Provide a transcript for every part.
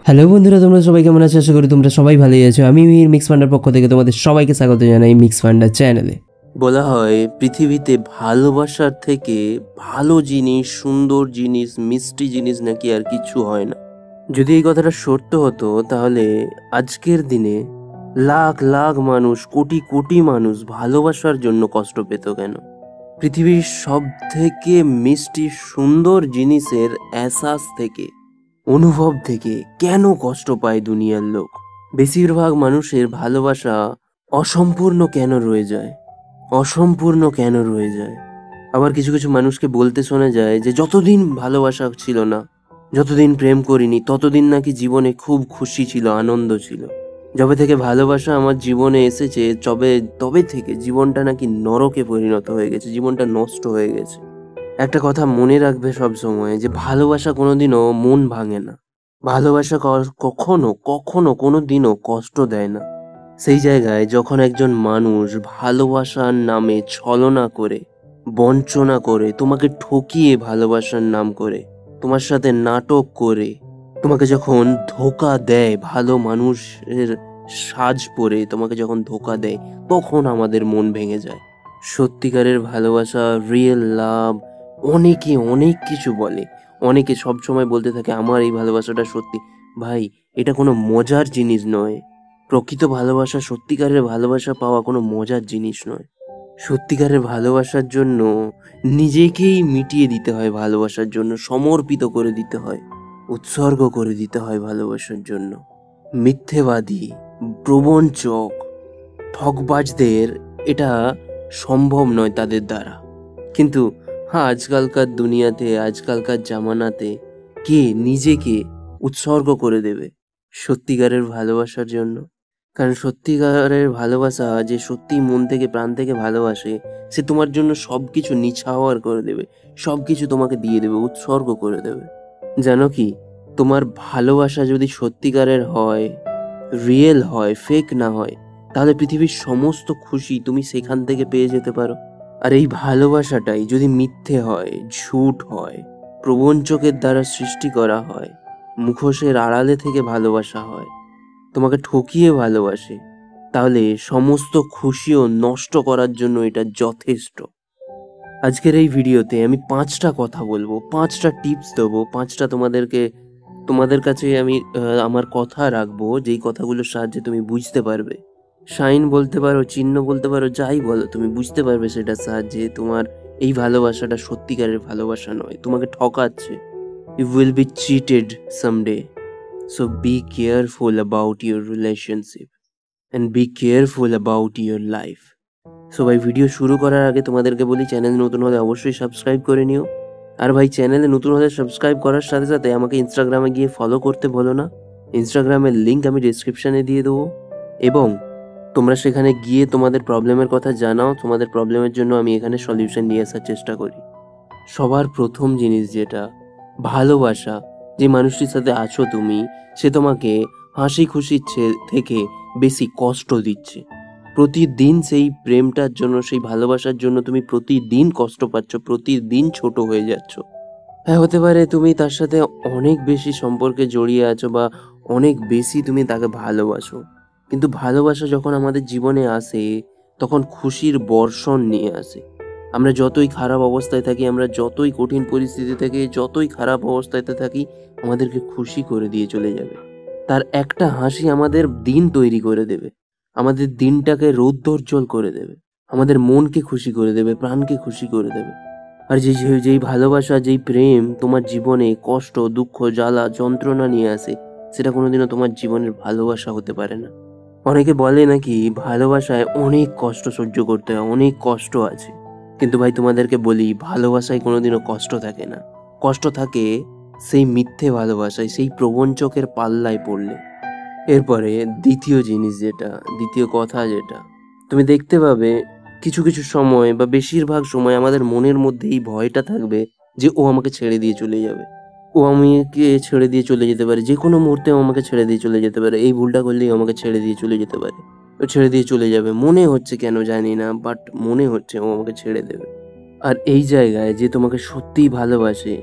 Hello বন্ধুরা, তোমরা সবাই কেমন আছো? আশা করি তোমরা সবাই ভালোই আছো। আমি মিহির মিক্স ফান্ডার পক্ষ থেকে তোমাদের সবাইকে স্বাগত জানাই মিক্স ফান্ডার চ্যানেলে। বলা হয় পৃথিবীতে ভালোবাসার থেকে ভালো জিনিস, সুন্দর জিনিস, মিষ্টি জিনিস নাকি আর কিছু হয় না। যদি এই কথাটা সত্য হতো তাহলে আজকের দিনে লাখ লাখ মানুষ, কোটি কোটি মানুষ ভালোবাসার জন্য কষ্ট পেত কেন? পৃথিবীর সব থেকে মিষ্টি সুন্দর জিনিসের এহসাস থেকে, অনুভব থেকে কেন কষ্ট পায় দুনিয়ার লোক? বেশিরভাগ মানুষের ভালোবাসা অসম্পূর্ণ কেন রয়ে যায়? অসম্পূর্ণ কেন রয়ে যায়? আবার কিছু কিছু মানুষকে বলতে শোনা যায় যে যতদিন ভালোবাসা ছিল না, যতদিন প্রেম করিনি, ততদিন নাকি জীবনে খুব খুশি ছিল, আনন্দ ছিল। যবে থেকে ভালোবাসা আমার জীবনে এসেছে তবে থেকে জীবনটা নাকি নরকে পরিণত হয়ে গেছে, জীবনটা নষ্ট হয়ে গেছে। একটা কথা মনে রাখবে সব সময়, যে ভালোবাসা কোনোদিনও মন ভাঙে না। ভালোবাসা কখনো কখনো কোনোদিনও কষ্ট দেয় না। সেই জায়গায় যখন একজন মানুষ ভালোবাসার নামে ছলনা করে, বঞ্চনা করে, তোমাকে ঠকিয়ে ভালোবাসার নাম করে, তোমার সাথে নাটক করে, তোমাকে যখন ধোঁকা দেয়, ভালো মানুষের সাজ পরে তোমাকে যখন ধোঁকা দেয়, তখন আমাদের মন ভেঙে যায়। সত্যিকারের ভালোবাসা, রিয়েল লাভ, অনেকে অনেক কিছু বলে। অনেকে সব সময় বলতে থাকে আমার এই ভালোবাসাটা সত্যি। ভাই, এটা কোনো মজার জিনিস নয়। প্রকৃত ভালোবাসা, সত্যিকারের ভালোবাসা পাওয়া কোনো মজার জিনিস নয়। সত্যিকারের ভালোবাসার জন্য নিজেকেই মিটিয়ে দিতে হয়, ভালোবাসার জন্য সমর্পিত করে দিতে হয়, উৎসর্গ করে দিতে হয় ভালোবাসার জন্য। মিথ্যেবাদী, প্রবঞ্চক, ঠকবাজদের এটা সম্ভব নয় তাদের দ্বারা। কিন্তু আজকালকার দুনিয়াতে, আজকালকার জামানাতে কে নিজেকে উৎসর্গ করে দেবে সত্যিকারের ভালোবাসার জন্য? কারণ সত্যিকারের ভালোবাসা, যে সত্যি মন থেকে প্রাণ থেকে ভালোবাসে, সে তোমার জন্য সবকিছু নিছাওয়ার করে দেবে, সবকিছু তোমাকে দিয়ে দেবে, উৎসর্গ করে দেবে। জানো কি, তোমার ভালোবাসা যদি সত্যিকারের হয়, রিয়েল হয়, ফেক না হয়, তাহলে পৃথিবীর সমস্ত খুশি তুমি সেখান থেকে পেয়ে যেতে পারো। আর এই ভালোবাসাটাই যদি মিথ্যে হয়, ঝুট হয়, প্রবঞ্চকের দ্বারা সৃষ্টি করা হয়, মুখোশের আড়ালে থেকে ভালোবাসা হয়, তোমাকে ঠকিয়ে ভালোবাসে, তাহলে সমস্ত খুশিও নষ্ট করার জন্য এটা যথেষ্ট। আজকের এই ভিডিওতে আমি 5টা কথা বলবো, 5টা টিপস দেবো, 5টা তোমাদের কাছে আমি আমার কথা রাখবো, যেই কথাগুলোর সাহায্যে তুমি বুঝতে পারবে। সাইন বলতে পারো, চিহ্ন বলতে পারো, যাই বলো, তুমি বুঝতে পারবে সেটার সাহায্যে তোমার এই ভালোবাসাটা সত্যিকারের ভালোবাসা নয়, তোমাকে ঠকাচ্ছে। You will be cheated someday. So be careful about your relationship and be careful about your life. So ভাই, ভিডিও শুরু করার আগে তোমাদেরকে বলি, চ্যানেল নতুন হলে অবশ্যই সাবস্ক্রাইব করে নিও। আর ভাই, চ্যানেলে নতুন হলে সাবস্ক্রাইব করার সাথে সাথে আমাকে ইনস্টাগ্রামে গিয়ে ফলো করতে ভুলো না। ইনস্টাগ্রামের লিঙ্ক আমি ডিসক্রিপশানে দিয়ে দেবো, এবং তোমরা সেখানে গিয়ে তোমাদের প্রবলেমের কথা জানাও। তোমাদের প্রবলেমের জন্য আমি এখানে সলিউশন নিয়ে আসার চেষ্টা করি। সবার প্রথম জিনিস যেটা, ভালোবাসা। যে মানুষটির সাথে আছো তুমি, সে তোমাকে হাসি খুশির থেকে বেশি কষ্ট দিচ্ছে। প্রতিদিন সেই প্রেমটার জন্য, সেই ভালোবাসার জন্য তুমি প্রতিদিন কষ্ট পাচ্ছ, প্রতিদিন ছোট হয়ে যাচ্ছ। হ্যাঁ, হতে পারে তুমি তার সাথে অনেক বেশি সম্পর্কে জড়িয়ে আছো, বা অনেক বেশি তুমি তাকে ভালোবাসো। কিন্তু ভালোবাসা যখন আমাদের জীবনে আসে, তখন খুশির বর্ষণ নিয়ে আসে। আমরা যতই খারাপ অবস্থায় থাকি, আমরা যতই কঠিন পরিস্থিতি থেকে, যতই খারাপ অবস্থাতে থাকি, আমাদেরকে খুশি করে দিয়ে চলে যাবে। তার একটা হাসি আমাদের দিন তৈরি করে দেবে, আমাদের দিনটাকে রৌদ্রোজ্জ্বল করে দেবে, আমাদের মনকে খুশি করে দেবে, প্রাণকে খুশি করে দেবে। আর যেই ভালোবাসা, যেই প্রেম তোমার জীবনে কষ্ট, দুঃখ, জ্বালা, যন্ত্রণা নিয়ে আসে, সেটা কোনোদিনও তোমার জীবনের ভালোবাসা হতে পারে না। অনেকে বলে নাকি ভালোবাসায় অনেক কষ্ট সহ্য করতে হয়, অনেক কষ্ট আছে। কিন্তু ভাই, তোমাদেরকে বলি, ভালোবাসায় কোনোদিনও কষ্ট থাকে না। কষ্ট থাকে সেই মিথ্যে ভালোবাসায়, সেই প্রবঞ্চকের পাল্লায় পড়লে। এরপরে দ্বিতীয় কথা যেটা তুমি দেখতে পাবে, কিছু কিছু সময় বা বেশিরভাগ সময় আমাদের মনের মধ্যে এই ভয়টা থাকবে যে ও আমাকে ছেড়ে দিয়ে চলে যাবে, ও আমাকে ছেড়ে দিয়ে চলে যেতে পারে, যে কোনো মুহূর্তে ও আমাকে ছেড়ে দিয়ে চলে যেতে পারে, এই ভুলটা করলেই ও আমাকে ছেড়ে দিয়ে চলে যেতে পারে, ও ছেড়ে দিয়ে চলে যাবে। মনে হচ্ছে, কেন জানি না, বাট মনে হচ্ছে ও আমাকে ছেড়ে দেবে। আর এই জায়গায় যে তোমাকে সত্যিই ভালোবাসে,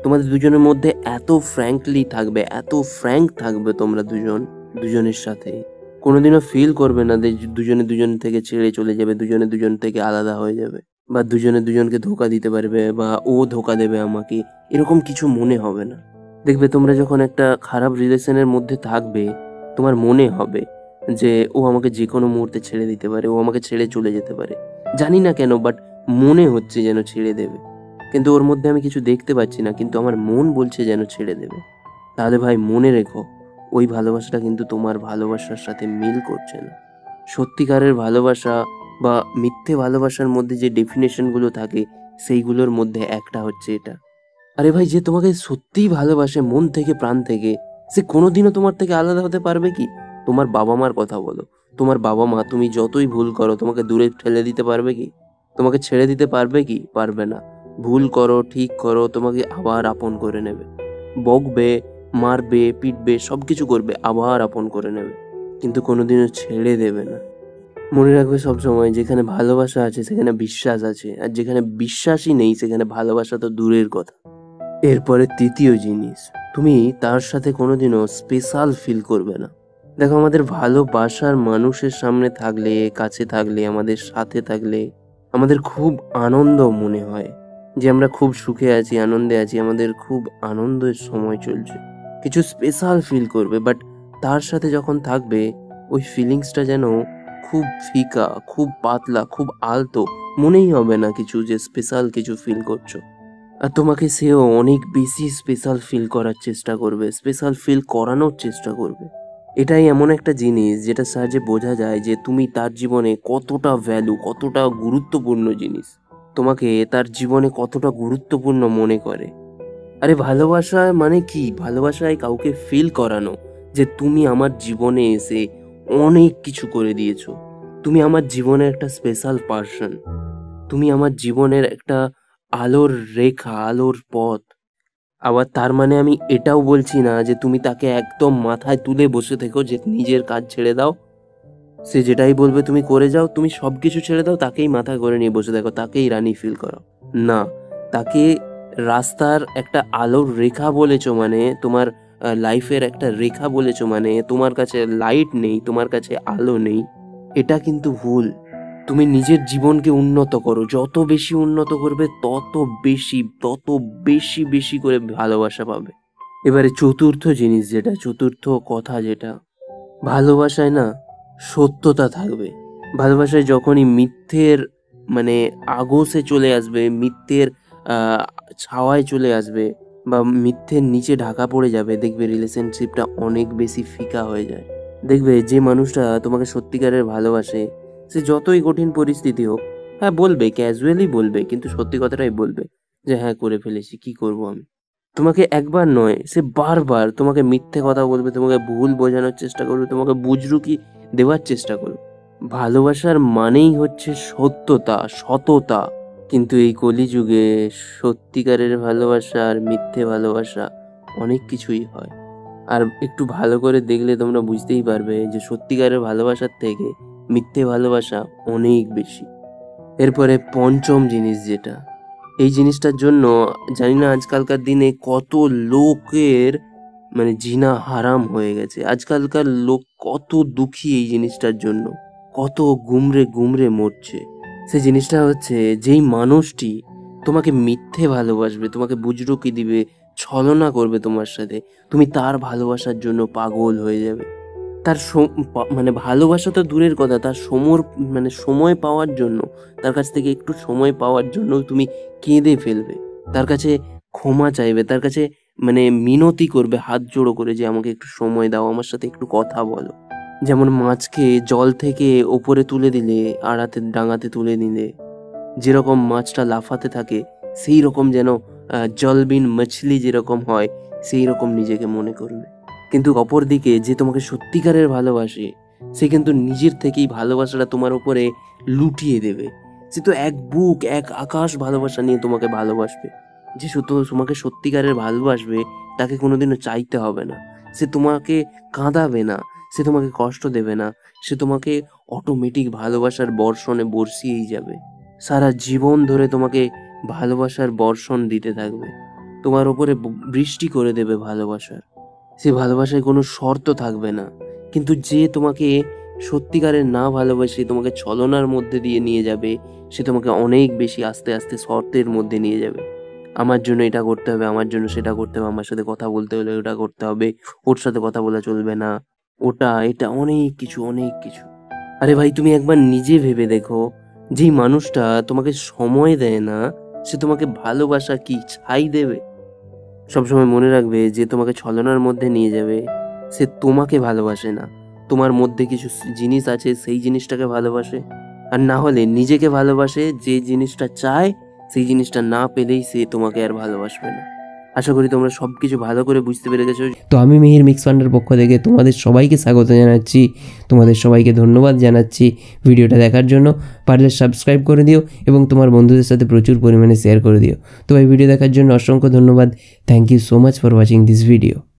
তোমাদের দুজনের মধ্যে এত ফ্র্যাঙ্কলি থাকবে, এত ফ্র্যাঙ্ক থাকবে তোমরা দুজনের সাথে, কোনোদিনও ফিল করবে না যে দুজনে দুজন থেকে ছেড়ে চলে যাবে, দুজনে দুজন থেকে আলাদা হয়ে যাবে, বা দুজনে দুজনকে ধোকা দিতে পারবে, বা ও ধোকা দেবে আমাকে, এরকম কিছু মনে হবে না। দেখবে তোমরা যখন একটা খারাপ রিলেশনের মধ্যে থাকবে, তোমার মনে হবে যে ও আমাকে যে কোনো মুহূর্তে ছেড়ে দিতে পারে, ও আমাকে ছেড়ে চলে যেতে পারে, জানি না কেন, বাট মনে হচ্ছে যেন ছেড়ে দেবে। কিন্তু ওর মধ্যে আমি কিছু দেখতে পাচ্ছি না, কিন্তু আমার মন বলছে যেন ছেড়ে দেবে। তাহলে ভাই মনে রেখো, ওই ভালোবাসাটা কিন্তু তোমার ভালোবাসার সাথে মিল করছে না। সত্যিকারের ভালোবাসা বা মিথ্যে ভালোবাসার মধ্যে যে ডেফিনেশনগুলো থাকে, সেইগুলোর মধ্যে একটা হচ্ছে এটা। আরে ভাই, যে তোমাকে সত্যিই ভালোবাসে মন থেকে প্রাণ থেকে, সে কোনোদিনও তোমার থেকে আলাদা হতে পারবে কি? তোমার বাবা মার কথা বলো, তোমার বাবা মা তুমি যতই ভুল করো তোমাকে দূরে ঠেলে দিতে পারবে কি? তোমাকে ছেড়ে দিতে পারবে কি? পারবে না। ভুল করো, ঠিক করো, তোমাকে আবার আপন করে নেবে, বকবে, মারবে, পিটবে, সবকিছু করবে, আবার আপন করে নেবে, কিন্তু কোনোদিনও ছেড়ে দেবে না। মনে রাখবে সবসময়, যেখানে ভালোবাসা আছে সেখানে বিশ্বাস আছে, আর যেখানে বিশ্বাসই নেই সেখানে ভালোবাসা তো দূরের কথা। এরপরে তৃতীয় জিনিস, তুমি তার সাথে কোনোদিনও স্পেশাল ফিল করবে না। দেখো, আমাদের ভালোবাসার মানুষের সামনে থাকলে, কাছে থাকলে, আমাদের সাথে থাকলে আমাদের খুব আনন্দ মনে হয় যে আমরা খুব সুখে আছি, আনন্দে আছি, আমাদের খুব আনন্দের সময় চলছে, কিছু স্পেশাল ফিল করবে। বাট তার সাথে যখন থাকবে, ওই ফিলিংসটা যেন খুব ফিকা, খুব পাতলা, খুব আলতো, মনেই হবে না কিছু যে স্পেশাল কিছু ফিল করছো। আর তোমাকে সেও অনেক বেশি স্পেশাল ফিল করার চেষ্টা করবে, স্পেশাল ফিল করানোর চেষ্টা করবে। এটাই এমন একটা জিনিস যেটা সাহায্যে বোঝা যায় যে তুমি তার জীবনে কতটা ভ্যালু, কতটা গুরুত্বপূর্ণ জিনিস, তোমাকে তার জীবনে কতটা গুরুত্বপূর্ণ মনে করে। আরে ভালোবাসা মানে কি? ভালোবাসায় কাউকে ফিল করানো যে তুমি আমার জীবনে এসে অনেক কিছু করে দিয়েছো, তুমি আমার জীবনের একটা স্পেশাল পার্সন, তুমি আমার জীবনের একটা আলোর রেখা, আলোর পথ। আবার তার মানে আমি এটাও বলছি না যে তুমি তাকে একদম মাথায় তুলে বসে থেকো, যে নিজের কাজ ছেড়ে দাও, সে যেটাই বলবে তুমি করে যাও, তুমি সবকিছু ছেড়ে দাও, তাকেই মাথায় করে নিয়ে বসে দেখো, তাকেই রানী ফিল করো। না, তাকে রাস্তার একটা আলোর রেখা বলেছো, মানে তোমার লাইফের একটা রেখা বলেছো, মানে তোমার কাছে লাইট নেই, তোমার কাছে আলো নেই, এটা কিন্তু ভুল। তুমি নিজের জীবনকে উন্নত করো, যত বেশি উন্নত করবে তত বেশি বেশি করে ভালোবাসা পাবে। এবারে চতুর্থ জিনিস, যেটা চতুর্থ কথা, যেটা ভালোবাসায় না সত্যতা থাকবে। ভালোবাসায় যখনই মিথ্যের মানে আগোশে চলে আসবে, মিথ্যের আহ, ছাওয়ায় চলে আসবে, বা মিথ্যের নিচে ঢাকা পড়ে যাবে, দেখবে রিলেশনশিপটা অনেক বেশি ফিকা হয়ে যায়। দেখবে যে মানুষটা তোমাকে সত্যিকারের ভালোবাসে, সে যতই কঠিন পরিস্থিতি হোক, হ্যাঁ বলবে, ক্যাজুয়ালি বলবে, কিন্তু সত্যি কথাটাই বলবে যে হ্যাঁ করে ফেলেছি, কি করব আমি। তোমাকে একবার নয়, সে বারবার তোমাকে মিথ্যে কথা বলবে, তোমাকে ভুল বোঝানোর চেষ্টা করবে, তোমাকে বুজরুকি দেওয়ার চেষ্টা করবে। ভালোবাসার মানেই হচ্ছে সত্যতা, সততা। কিন্তু এই কলিযুগে সত্যিকারের ভালোবাসা আর মিথ্যে ভালোবাসা অনেক কিছুই হয়। আর একটু ভালো করে দেখলে তোমরা বুঝতেই পারবে যে সত্যিকারের ভালোবাসার থেকে মিথ্যে ভালোবাসা অনেক বেশি। এরপরে পঞ্চম জিনিস, যেটা এই জিনিসটার জন্য জানি না আজকালকার দিনে কত লোকের মানে জিনা হারাম হয়ে গেছে, আজকালকার লোক কত দুঃখী এই জিনিসটার জন্য, কত গুমরে গুমরে মরছে। সে জিনিসটা হচ্ছে, যেই মানুষটি তোমাকে মিথ্যে ভালোবাসবে, তোমাকে বুজরুকি দিবে, ছলনা করবে তোমার সাথে, তুমি তার ভালোবাসার জন্য পাগল হয়ে যাবে। তার মানে ভালোবাসা তো দূরের কথা, তার মানে সময় পাওয়ার জন্য, তার কাছ থেকে একটু সময় পাওয়ার জন্য তুমি কেঁদে ফেলবে, তার কাছে ক্ষমা চাইবে, তার কাছে মানে মিনতি করবে হাত জোড়ো করে যে আমাকে একটু সময় দাও, আমার সাথে একটু কথা বলো। যেমন মাছকে জল থেকে ওপরে তুলে দিলে, আড়াতে ডাঙাতে তুলে নিলে যেরকম মাছটা লাফাতে থাকে, সেই রকম যেন জলবিন মাছলি যেরকম হয়, সেই রকম নিজেকে মনে করবে। কিন্তু অপরদিকে যে তোমাকে সত্যিকারের ভালোবাসে, সে কিন্তু নিজের থেকেই ভালোবাসাটা তোমার উপরে লুটিয়ে দেবে। সে তো এক বুক এক আকাশ ভালোবাসা নিয়ে তোমাকে ভালোবাসবে। যে শুধু তোমাকে সত্যিকারের ভালোবাসবে, তাকে কোনোদিনও চাইতে হবে না, সে তোমাকে কাঁদাবে না, সে তোমাকে কষ্ট দেবে না, সে তোমাকে অটোমেটিক ভালোবাসার বর্ষণে বর্ষিয়েই যাবে, সারা জীবন ধরে তোমাকে ভালোবাসার বর্ষণ দিতে থাকবে। তোমার ওপরে বৃষ্টি করে দেবে ভালোবাসার। সে ভালোবাসায় কোনো শর্ত থাকবে না, কিন্তু যে তোমাকে সত্যিকারের না ভালোবাসে তোমাকে ছলনার মধ্যে দিয়ে নিয়ে যাবে, সে তোমাকে অনেক বেশি আস্তে আস্তে শর্তের মধ্যে নিয়ে যাবে। আমার জন্য এটা করতে হবে, আমার জন্য সেটা করতে হবে, আমার সাথে কথা বলতে হলে ওটা করতে হবে, ওর সাথে কথা বলা চলবে না, ওটা এটা অনেক কিছু অনেক কিছু। আরে ভাই, তুমি একবার নিজে ভেবে দেখো, যেই মানুষটা তোমাকে সময় দেয় না, সে তোমাকে ভালোবাসা কি ছাই দেবে? সবসময় মনে রাখবে, যে তোমাকে ছলনার মধ্যে নিয়ে যাবে সে তোমাকে ভালোবাসে না, তোমার মধ্যে কিছু জিনিস আছে সেই জিনিসটাকে ভালোবাসে, আর না হলে নিজেকে ভালোবাসে। যে জিনিসটা চায় সেই জিনিসটা না পেলেই সে তোমাকে আর ভালোবাসবে না। আশা করি তোমরা সব কিছু ভালো করে বুঝতে পেরে গেছো। তো আমি মিহির মিক্স ফান্ডের পক্ষ থেকে তোমাদের সবাইকে স্বাগত জানাচ্ছি, তোমাদের সবাইকে ধন্যবাদ জানাচ্ছি ভিডিওটা দেখার জন্য। পারলে সাবস্ক্রাইব করে দিও এবং তোমার বন্ধুদের সাথে প্রচুর পরিমাণে শেয়ার করে দিও। তো এই ভিডিও দেখার জন্য অসংখ্য ধন্যবাদ। Thank you so much for watching this video.